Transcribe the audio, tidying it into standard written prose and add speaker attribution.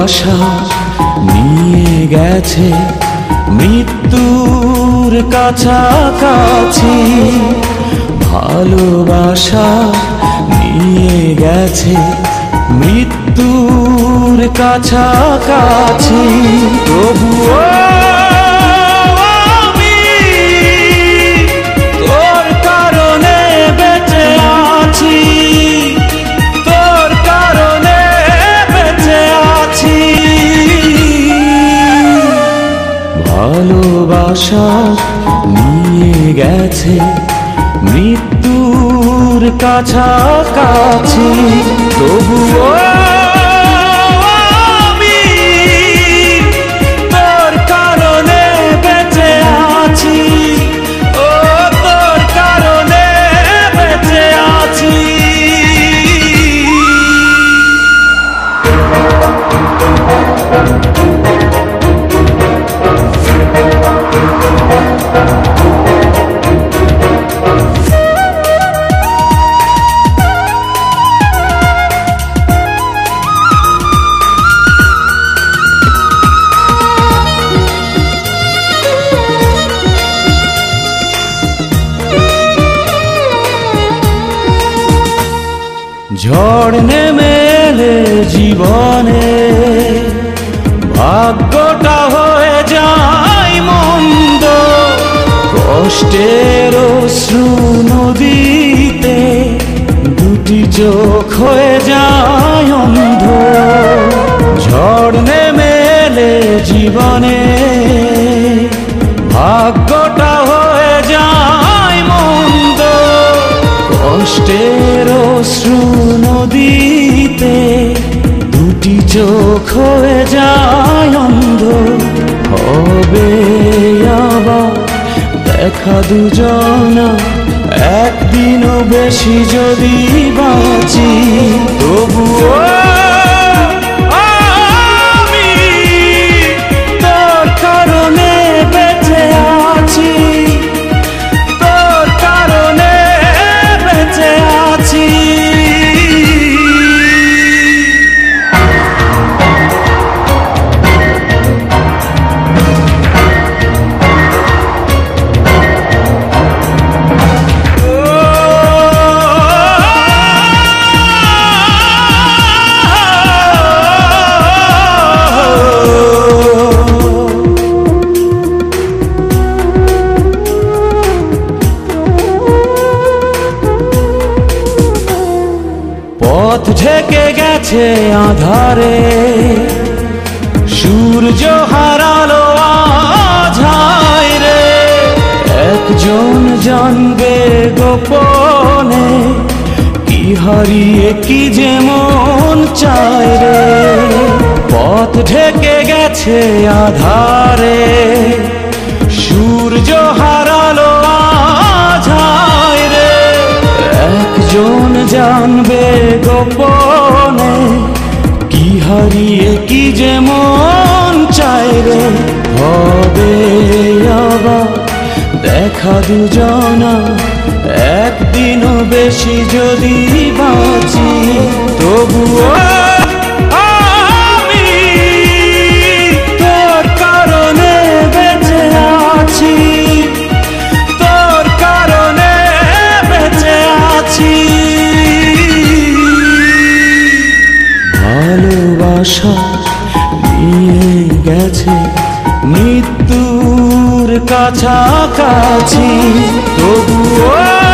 Speaker 1: ভালোবাসা নিয়ে গেছে মৃত্যুর কাছাকাছি, ভালোবাসা নিয়ে গেছে মৃত্যুর কাছাকাছি। তবুও আমি তোর কারণে বেঁচে আছি, তোর কারণে বেঁচে আছি। ভালোবাসা নিয়ে গেছে মৃত্যুর কাছাকাছি, তবুও আমি তোর কারণে বেঁচে আছি, ও তোর কারণে বেঁচে আছি। ঝড় নেমে এলে জীবনে ভাগ্যটা হয়ে যায় মন্দ, কষ্টের অশ্রু নদীতে দুটি চোখ হয়ে যায় অন্ধ। ঝড় নেমে এলে জীবনে ভাগ্যটা হয়ে যায় মন্দ, কষ্টের অশ্রু নদীতে দুটি চোখ হয়ে যায় অন্ধ। হবে আবার দেখা দুজনা একদিনও বেশি যদি বাঁচি, তবুও আমি তোর কারণে বেঁচে আছি, তোর কারণে বেঁচে আছি। পথ ঢেকে গেছে আধারে, সূর্য হারালো আজ হায় রে। একজন জানবে গোপনে কি হারিয়ে কি যে মন চায় রে। পথ ঢেকে গেছে আধারে, সূর্য হারালো আজ হায় রে। একজন জানবে গোপনে কি হারিয়ে কি যে মন চায় রে। হবে আবার দেখা দুজনা একদিনও বেশি যদি বাঁচি, তবুও আমি তোর কারণে বেঁচে আছি, তোর কারণে বেঁচে আছি। ভালোবাসা নিয়ে গেছে মৃত্যুর কাছাকাছি, তবুও